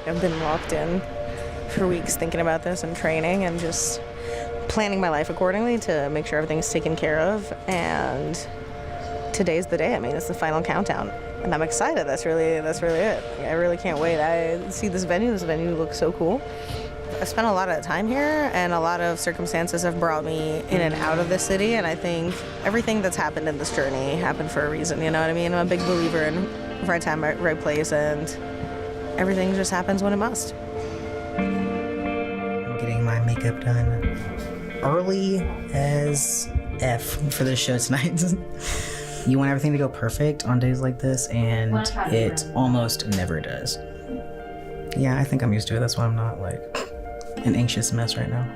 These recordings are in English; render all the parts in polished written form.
I've been locked in for weeks thinking about this and training and just planning my life accordingly to make sure everything's taken care of. And today's the day. I mean, it's the final countdown, and I'm excited. That's really it. I really can't wait. I see this venue. This venue looks so cool. I spent a lot of time here, and a lot of circumstances have brought me in and out of this city, and I think everything that's happened in this journey happened for a reason, you know what I mean? I'm a big believer in right time, right place, and everything just happens when it must. I'm getting my makeup done early as F for this show tonight. You want everything to go perfect on days like this, and it almost never does. Yeah, I think I'm used to it. That's why I'm not like an anxious mess right now.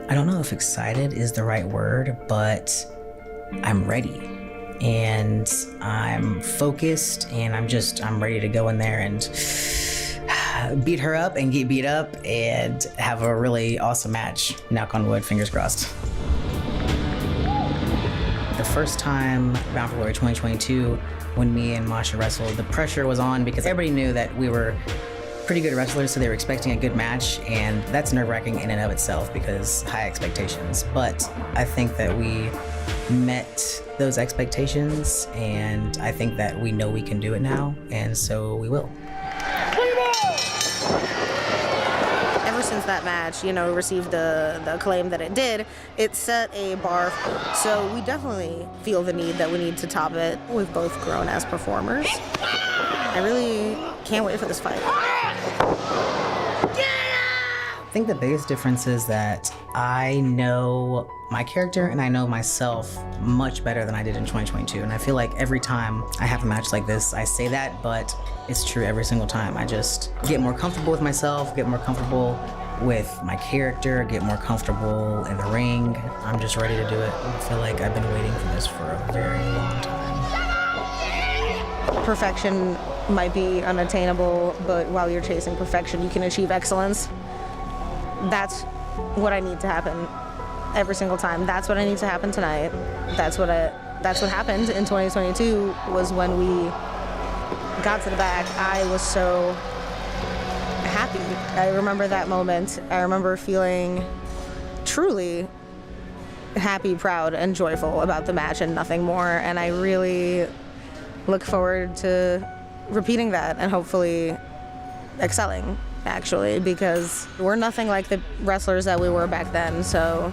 I don't know if excited is the right word, but I'm ready and I'm focused, and I'm ready to go in there and beat her up and get beat up and have a really awesome match. Knock on wood, fingers crossed. The first time Bound for Glory 2022, when me and Masha wrestled, the pressure was on because everybody knew that we were pretty good wrestlers, so they were expecting a good match, and that's nerve-wracking in and of itself because high expectations. But I think that we met those expectations, and I think that we know we can do it now, and so we will. Ever since that match, received the acclaim that it did, it set a bar. So we definitely feel the need that we need to top it. We've both grown as performers. I really can't wait for this fight. I think the biggest difference is that I know my character and I know myself much better than I did in 2022. And I feel like every time I have a match like this, I say that, but it's true every single time. I just get more comfortable with myself, get more comfortable with my character, get more comfortable in the ring. I'm just ready to do it. I feel like I've been waiting for this for a very long time. Perfection might be unattainable, but while you're chasing perfection, you can achieve excellence. That's what I need to happen every single time. That's what I need to happen tonight. That's what happened in 2022 was when we got to the back. I was so happy. I remember that moment. I remember feeling truly happy, proud, and joyful about the match and nothing more. And I really look forward to repeating that and hopefully excelling, actually, because we're nothing like the wrestlers that we were back then. So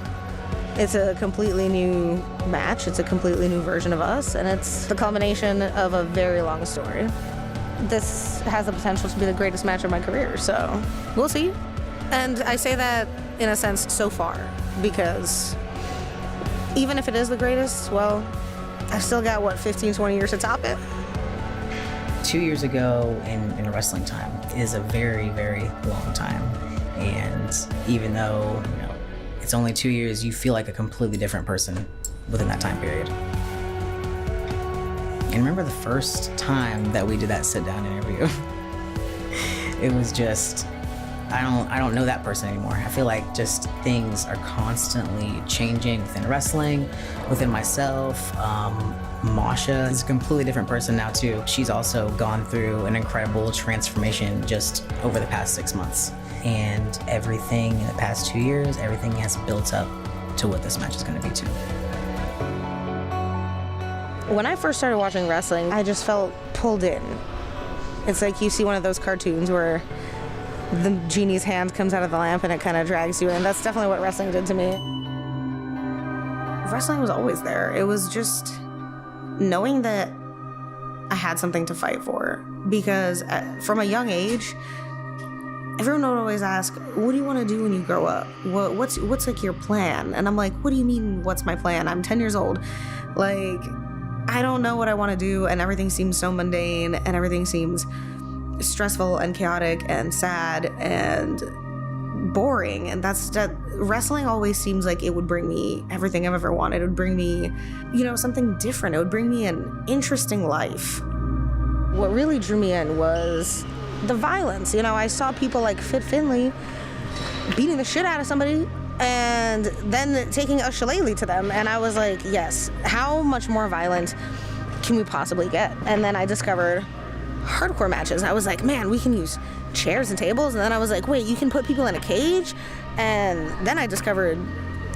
it's a completely new match. It's a completely new version of us, and it's the culmination of a very long story. This has the potential to be the greatest match of my career, so we'll see. And I say that in a sense so far, because even if it is the greatest, well, I've still got, 15, 20 years to top it? 2 years ago in wrestling time is a very, very long time. And even though, it's only 2 years, you feel like a completely different person within that time period. And remember the first time that we did that sit-down interview? It was just, I don't know that person anymore. I feel like just things are constantly changing within wrestling, within myself. Masha is a completely different person now too. She's also gone through an incredible transformation just over the past 6 months. And everything in the past 2 years, everything has built up to what this match is going to be too. When I first started watching wrestling, I just felt pulled in. It's like you see one of those cartoons where the genie's hand comes out of the lamp and it kind of drags you in. That's definitely what wrestling did to me. Wrestling was always there. It was just knowing that I had something to fight for. Because from a young age, everyone would always ask, what do you want to do when you grow up? What's like your plan? And I'm like, what do you mean, what's my plan? I'm 10 years old. Like, I don't know what I want to do, and everything seems so mundane, and everything seems stressful and chaotic and sad and boring. And that wrestling always seems like it would bring me everything I've ever wanted. It would bring me, something different. It would bring me an interesting life. What really drew me in was the violence. I saw people like Fit Finlay beating the shit out of somebody and then taking a shillelagh to them. And I was like, yes, how much more violent can we possibly get? And then I discovered hardcore matches. I was like, man, we can use chairs and tables. And then I was like, wait, you can put people in a cage? And then I discovered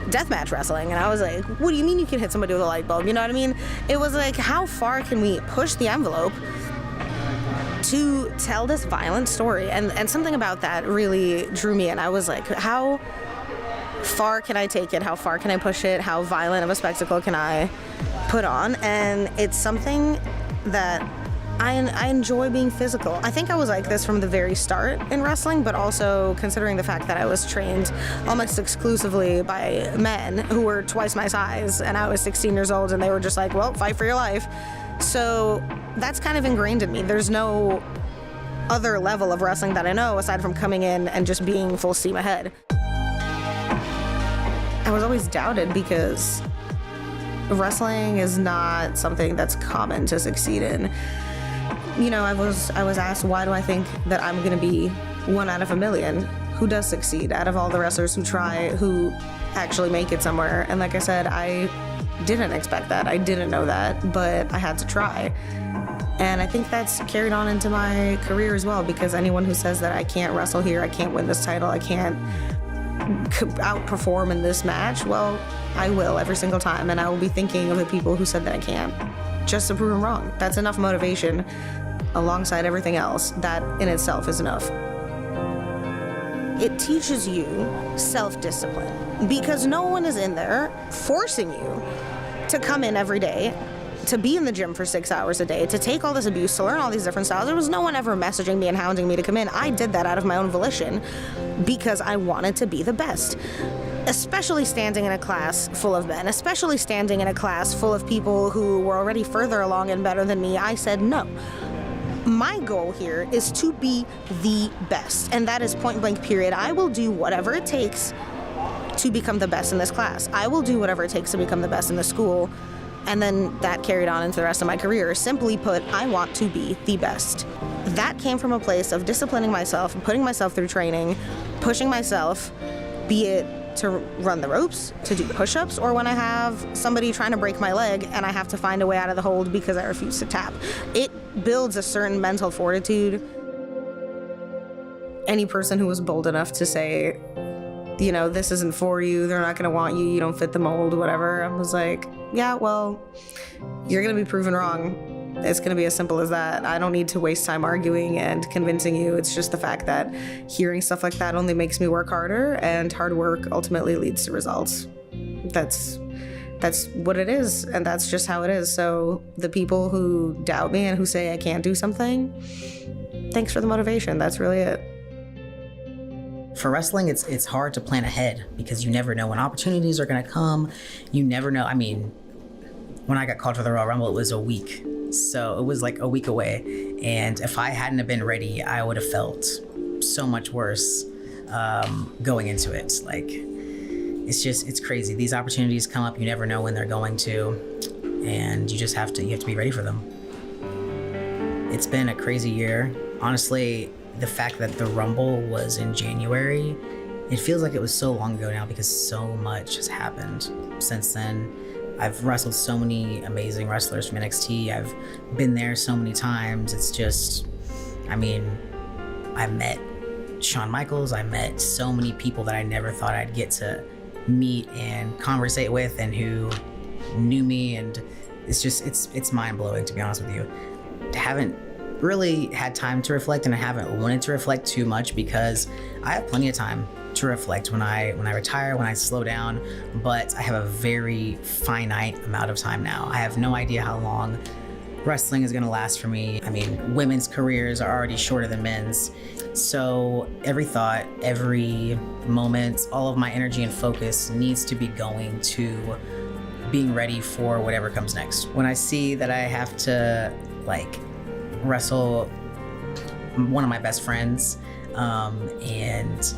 deathmatch wrestling, and I was like, what do you mean you can hit somebody with a light bulb? You know what I mean? It was like, how far can we push the envelope to tell this violent story? And something about that really drew me in. I was like, how far can I take it? How far can I push it? How violent of a spectacle can I put on? And it's something that I enjoy being physical. I think I was like this from the very start in wrestling, but also considering the fact that I was trained almost exclusively by men who were twice my size, and I was 16 years old, and they were just like, well, fight for your life. So that's kind of ingrained in me. There's no other level of wrestling that I know aside from coming in and just being full steam ahead. I was always doubted because wrestling is not something that's common to succeed in. You know, I was asked, why do I think that I'm gonna be 1 out of a million? Who does succeed out of all the wrestlers who try, who actually make it somewhere? And like I said, I didn't expect that. I didn't know that, but I had to try. And I think that's carried on into my career as well, because anyone who says that I can't wrestle here, I can't win this title, I can't outperform in this match, well, I will every single time, and I will be thinking of the people who said that I can't, just to prove them wrong. That's enough motivation alongside everything else. That in itself is enough. It teaches you self-discipline because no one is in there forcing you to come in every day, to be in the gym for 6 hours a day, to take all this abuse, to learn all these different styles. There was no one ever messaging me and hounding me to come in. I did that out of my own volition because I wanted to be the best. Especially standing in a class full of men, especially standing in a class full of people who were already further along and better than me, I said no. My goal here is to be the best, and that is point blank period. I will do whatever it takes to become the best in this class. I will do whatever it takes to become the best in the school, and then that carried on into the rest of my career. Simply put, I want to be the best. That came from a place of disciplining myself, putting myself through training, pushing myself, be it to run the ropes, to do push-ups, or when I have somebody trying to break my leg and I have to find a way out of the hold because I refuse to tap. It builds a certain mental fortitude. Any person who was bold enough to say, you know, this isn't for you, they're not gonna want you, you don't fit the mold, whatever, I was like, yeah, well, you're gonna be proven wrong. It's gonna be as simple as that. I don't need to waste time arguing and convincing you. It's just the fact that hearing stuff like that only makes me work harder, and hard work ultimately leads to results. That's what it is, and that's just how it is. So the people who doubt me and who say I can't do something, thanks for the motivation. That's really it. For wrestling, it's hard to plan ahead because you never know when opportunities are gonna come. You never know. I mean, when I got called for the Royal Rumble, it was a week. So it was like a week away. And if I hadn't have been ready, I would have felt so much worse going into it. Like, it's crazy. These opportunities come up, you never know when they're going to, and you have to be ready for them. It's been a crazy year. Honestly, the fact that the Rumble was in January, it feels like it was so long ago now because so much has happened since then. I've wrestled so many amazing wrestlers from NXT. I've been there so many times. It's just, I mean, I met Shawn Michaels. I met so many people that I never thought I'd get to meet and conversate with and who knew me. And it's just, it's mind-blowing, to be honest with you. I haven't really had time to reflect, and I haven't wanted to reflect too much because I have plenty of time to reflect when I retire, when I slow down, but I have a very finite amount of time now. I have no idea how long wrestling is gonna last for me. I mean, women's careers are already shorter than men's. So every thought, every moment, all of my energy and focus needs to be going to being ready for whatever comes next. When I see that I have to wrestle one of my best friends, and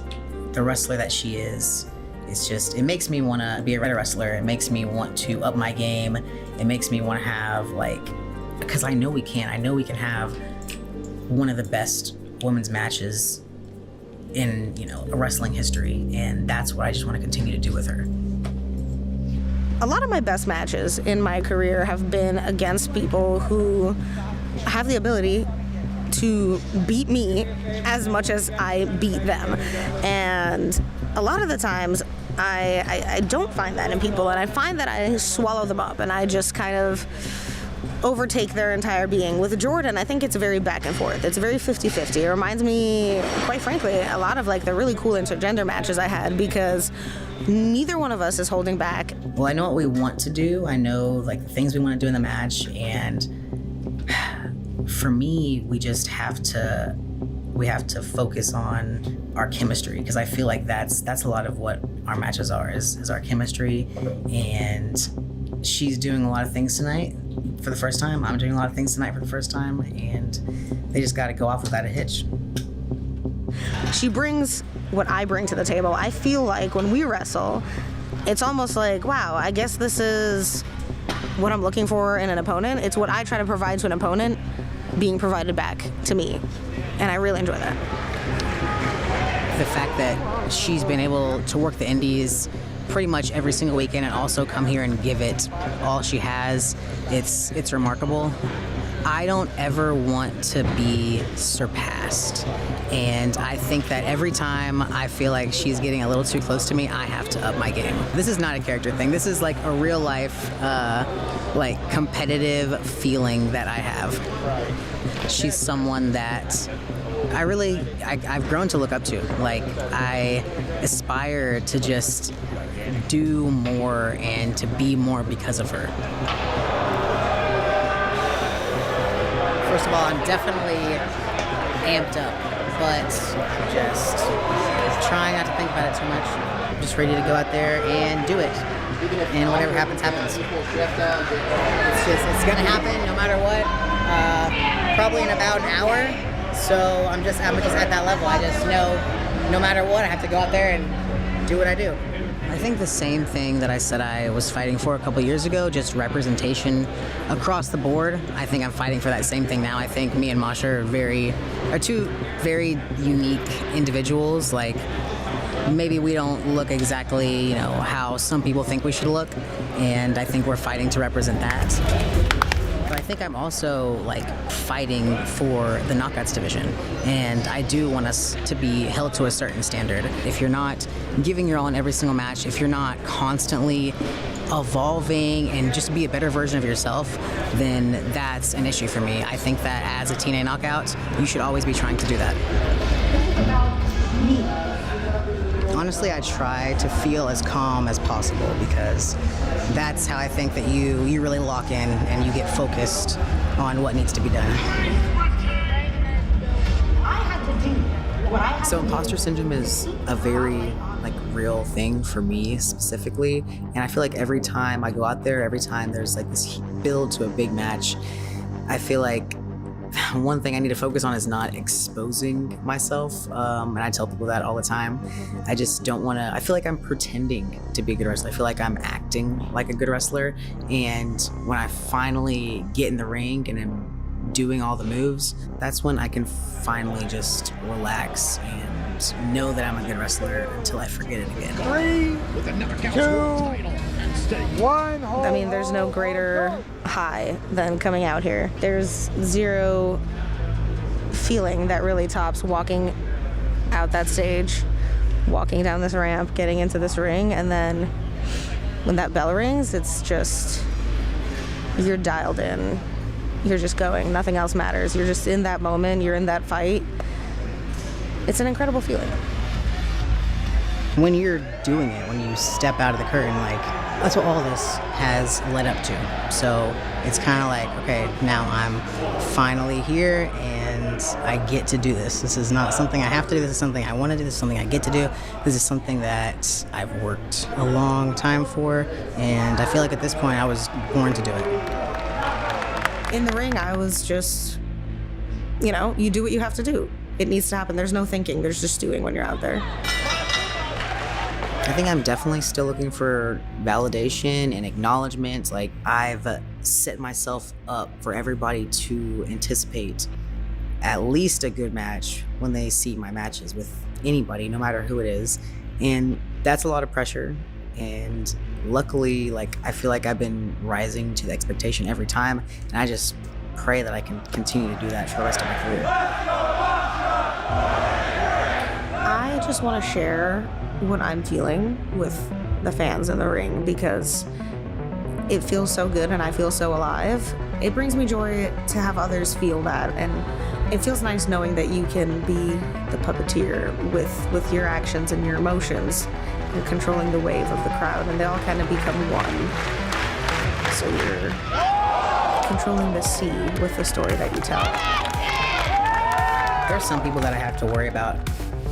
the wrestler that she is, it makes me want to be a better wrestler. It makes me want to up my game. It makes me want to have because I know we can have one of the best women's matches in, wrestling history. And that's what I just want to continue to do with her. A lot of my best matches in my career have been against people who have the ability to beat me as much as I beat them. And a lot of the times, I don't find that in people, and I find that I swallow them up, and I just kind of overtake their entire being. With Jordynne, I think it's very back and forth. It's very 50-50. It reminds me, quite frankly, a lot of like the really cool intergender matches I had, because neither one of us is holding back. Well, I know what we want to do. I know like the things we want to do in the match, and for me, we have to focus on our chemistry, because I feel like that's a lot of what our matches are, is our chemistry. And she's doing a lot of things tonight for the first time. I'm doing a lot of things tonight for the first time, and they just got to go off without a hitch. She brings what I bring to the table. I feel like when we wrestle, it's almost like, wow, I guess this is what I'm looking for in an opponent. It's what I try to provide to an opponent being provided back to me. And I really enjoy that. The fact that she's been able to work the indies pretty much every single weekend and also come here and give it all she has, it's remarkable. I don't ever want to be surpassed. And I think that every time I feel like she's getting a little too close to me, I have to up my game. This is not a character thing. This is like a real life, like competitive feeling that I have. She's someone that I've grown to look up to. Like, I aspire to just do more and to be more because of her. First of all, I'm definitely amped up, but just trying not to think about it too much. I'm just ready to go out there and do it. And whatever happens, happens. It's gonna happen no matter what. Probably in about an hour. So I'm just at that level. I just know no matter what, I have to go out there and do what I do. I think the same thing that I said I was fighting for a couple years ago, just representation across the board. I think I'm fighting for that same thing now. I think me and Masha are two very unique individuals. Like, maybe we don't look exactly, how some people think we should look, and I think we're fighting to represent that. But I think I'm also fighting for the knockouts division, and I do want us to be held to a certain standard. If you're not giving your all in every single match, if you're not constantly evolving and just be a better version of yourself, then that's an issue for me. I think that as a TNA knockout, you should always be trying to do that. Honestly, I try to feel as calm as possible, because that's how I think that you really lock in and you get focused on what needs to be done. So imposter syndrome is a very real thing for me specifically, and I feel like every time I go out there, every time there's this build to a big match, I feel like one thing I need to focus on is not exposing myself, and I tell people that all the time. I just don't want to. I feel like I'm pretending to be a good wrestler. I feel like I'm acting like a good wrestler, and when I finally get in the ring and am doing all the moves, that's when I can finally just relax and know that I'm a good wrestler until I forget it again. 3, 2, 1. I mean, there's no greater high than coming out here. There's zero feeling that really tops walking out that stage, walking down this ramp, getting into this ring, and then when that bell rings, it's just, you're dialed in. You're just going. Nothing else matters. You're just in that moment. You're in that fight. It's an incredible feeling. When you're doing it, when you step out of the curtain, that's what all this has led up to. So it's kind of okay, now I'm finally here and I get to do this. This is not something I have to do. This is something I want to do. This is something I get to do. This is something that I've worked a long time for, and I feel like at this point I was born to do it. In the ring, I was just, you do what you have to do. It needs to happen. There's no thinking. There's just doing when you're out there. I think I'm definitely still looking for validation and acknowledgement. I've set myself up for everybody to anticipate at least a good match when they see my matches with anybody, no matter who it is. And that's a lot of pressure. And luckily, I feel like I've been rising to the expectation every time. And pray that I can continue to do that for the rest of my career. I just want to share what I'm feeling with the fans in the ring because it feels so good and I feel so alive. It brings me joy to have others feel that, and it feels nice knowing that you can be the puppeteer with your actions and your emotions. You're controlling the wave of the crowd and they all kind of become one. So you're controlling the sea with the story that you tell. There's some people that I have to worry about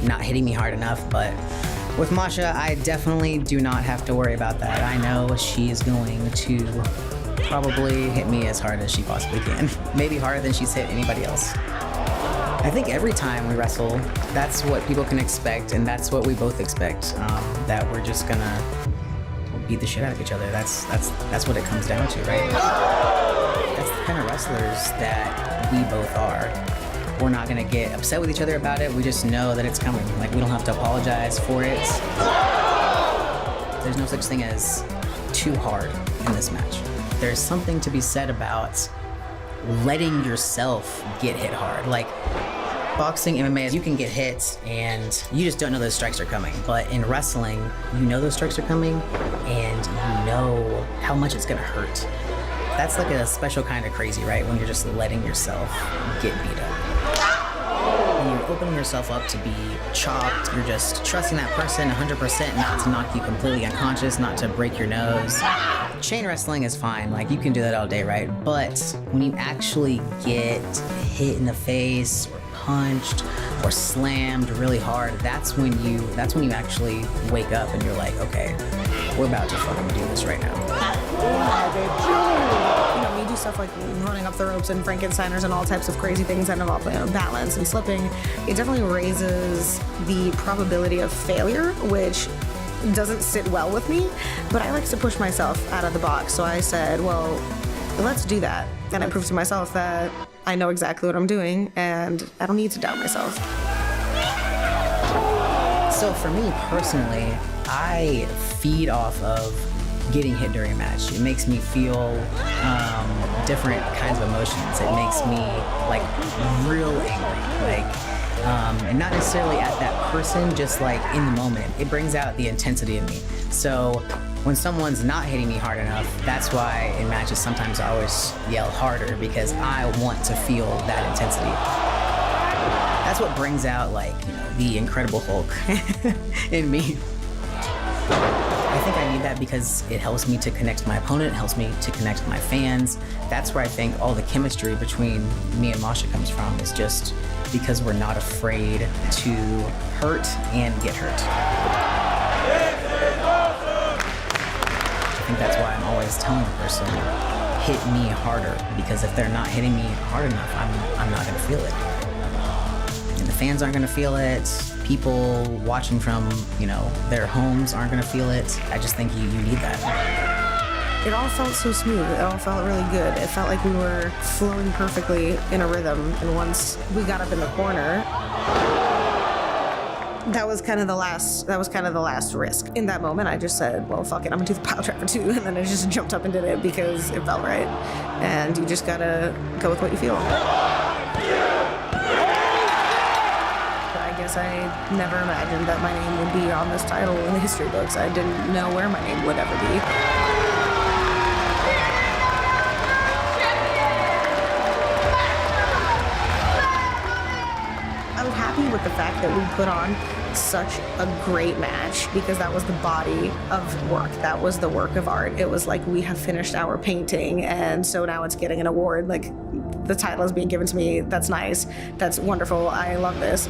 not hitting me hard enough, but with Masha, I definitely do not have to worry about that. I know she's going to probably hit me as hard as she possibly can. Maybe harder than she's hit anybody else. I think every time we wrestle, that's what people can expect, and that's what we both expect, that we're just gonna beat the shit out of each other. That's what it comes down to, right? That's the kind of wrestlers that we both are. We're not gonna get upset with each other about it. We just know that it's coming. Like, we don't have to apologize for it. There's no such thing as too hard in this match. There's something to be said about letting yourself get hit hard. Like, boxing, MMA, you can get hit and you just don't know those strikes are coming. But in wrestling, you know those strikes are coming and you know how much it's gonna hurt. That's like a special kind of crazy, right? When you're just letting yourself get beat up. When you're opening yourself up to be chopped, you're just trusting that person 100% not to knock you completely unconscious, not to break your nose. Chain wrestling is fine, like you can do that all day, right? But when you actually get hit in the face or punched or slammed really hard, that's when you actually wake up and you're like, okay, we're about to fucking do this right now. You know, you do stuff like running up the ropes and Frankensteiners and all types of crazy things that involve, balance and slipping. It definitely raises the probability of failure, which doesn't sit well with me, but I like to push myself out of the box. So I said, well, let's do that. And I proved to myself that I know exactly what I'm doing and I don't need to doubt myself. So for me personally, I feed off of getting hit during a match. It makes me feel different kinds of emotions. It makes me like real angry, and not necessarily at that person, just like in the moment. It brings out the intensity in me. So when someone's not hitting me hard enough, that's why in matches sometimes I always yell harder, because I want to feel that intensity. That's what brings out the Incredible Hulk in me. I think I need that because it helps me to connect with my opponent, it helps me to connect with my fans. That's where I think all the chemistry between me and Masha comes from, is just because we're not afraid to hurt and get hurt. I think that's why I'm always telling the person, hit me harder, because if they're not hitting me hard enough, I'm not gonna feel it. And the fans aren't gonna feel it. People watching from, their homes aren't gonna feel it. I just think you need that. It all felt so smooth. It all felt really good. It felt like we were flowing perfectly in a rhythm. And once we got up in the corner, that was kind of the last risk. In that moment, I just said, well, fuck it, I'm gonna do the pile driver too. And then I just jumped up and did it because it felt right. And you just gotta go with what you feel. I guess I never imagined that my name would be on this title in the history books. I didn't know where my name would ever be. I'm happy with the fact that we put on such a great match, because that was the body of work. That was the work of art. It was like, we have finished our painting, and so now it's getting an award. Like, the title is being given to me. That's nice. That's wonderful. I love this.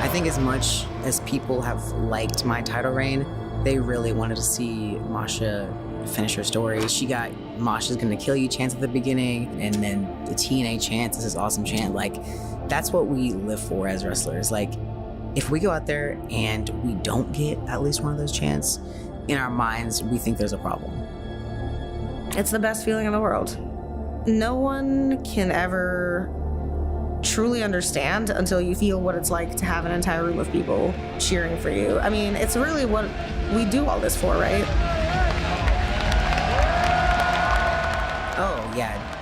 I think as much as people have liked my title reign, they really wanted to see Masha finish her story. She got Masha's gonna kill you chants at the beginning, and then the TNA chants, this is awesome chant. That's what we live for as wrestlers. If we go out there and we don't get at least one of those chants, in our minds, we think there's a problem. It's the best feeling in the world. No one can ever truly understand until you feel what it's like to have an entire room of people cheering for you. I mean, it's really what we do all this for, right?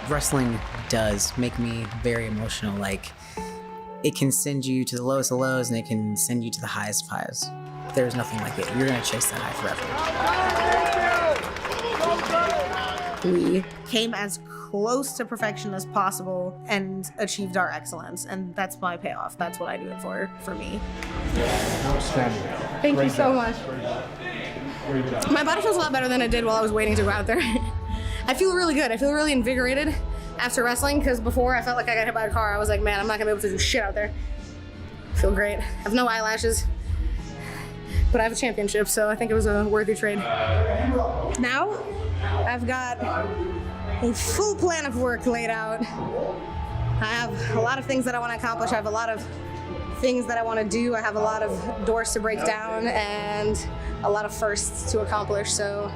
Wrestling does make me very emotional. Like, it can send you to the lowest of lows and it can send you to the highest of highs. There's nothing like it. You're gonna chase that high forever. We came as close to perfection as possible and achieved our excellence, and that's my payoff. That's what I do it for me. Outstanding. Thank you so much. My body feels a lot better than it did while I was waiting to go out there. I feel really good. I feel really invigorated after wrestling, because before I felt like I got hit by a car. I was like, man, I'm not gonna be able to do shit out there. I feel great. I have no eyelashes, but I have a championship, so I think it was a worthy trade. Now, I've got a full plan of work laid out. I have a lot of things that I want to accomplish. I have a lot of things that I want to do. I have a lot of doors to break down and a lot of firsts to accomplish. So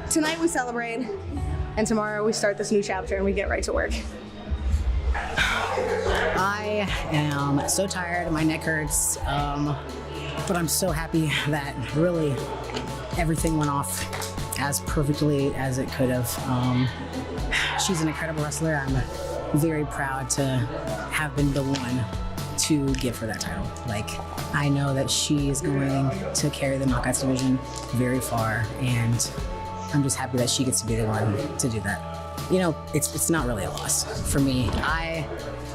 tonight we celebrate, and tomorrow we start this new chapter and we get right to work. I am so tired, my neck hurts, but I'm so happy that really everything went off as perfectly as it could have. She's an incredible wrestler. I'm very proud to have been the one to give her that title. Like, I know that she is going to carry the Knockouts division very far, and I'm just happy that she gets to be the one to do that. You know, it's not really a loss for me. I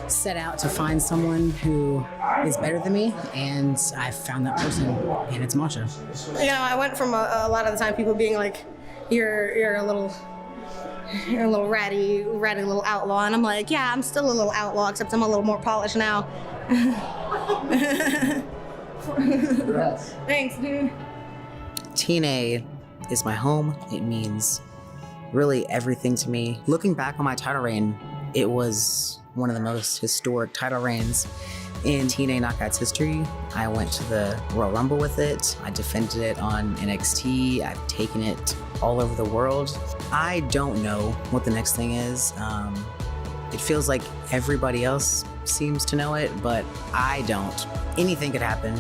set out to find someone who is better than me, and I found that person, and it's Masha. You know, I went from a lot of the time people being like, you're a little ratty little outlaw, and I'm like, yeah, I'm still a little outlaw, except I'm a little more polished now. Thanks, dude. TNA is my home. It means really everything to me. Looking back on my title reign, it was one of the most historic title reigns in TNA Knockouts history. I went to the Royal Rumble with it. I defended it on NXT. I've taken it all over the world. I don't know what the next thing is. It feels like everybody else seems to know it, but I don't. Anything could happen.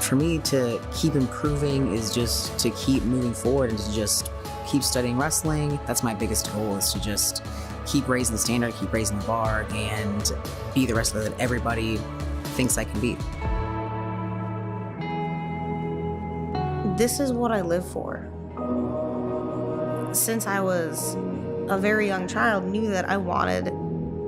For me to keep improving is just to keep moving forward and to just keep studying wrestling. That's my biggest goal, is to just keep raising the standard, keep raising the bar, and be the wrestler that everybody thinks I can be. This is what I live for. Since I was a very young child, knew that I wanted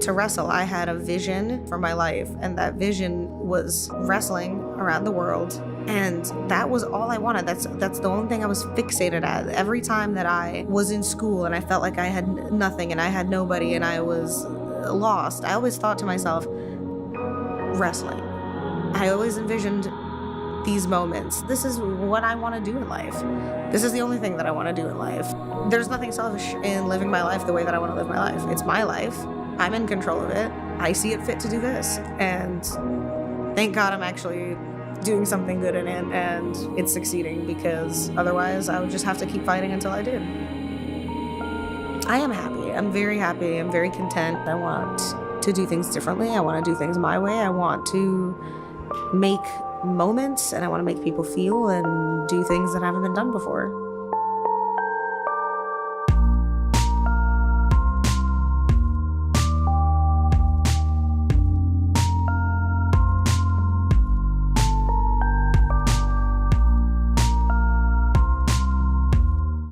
to wrestle. I had a vision for my life, and that vision was wrestling around the world. And that was all I wanted. That's the only thing I was fixated at. Every time that I was in school and I felt like I had nothing and I had nobody and I was lost, I always thought to myself, wrestling. I always envisioned these moments. This is what I want to do in life. This is the only thing that I want to do in life. There's nothing selfish in living my life the way that I want to live my life. It's my life. I'm in control of it. I see it fit to do this. And thank God I'm actually doing something good in it and it's succeeding, because otherwise I would just have to keep fighting until I did. I am happy. I'm very happy. I'm very content. I want to do things differently. I want to do things my way. I want to make moments, and I want to make people feel and do things that haven't been done before.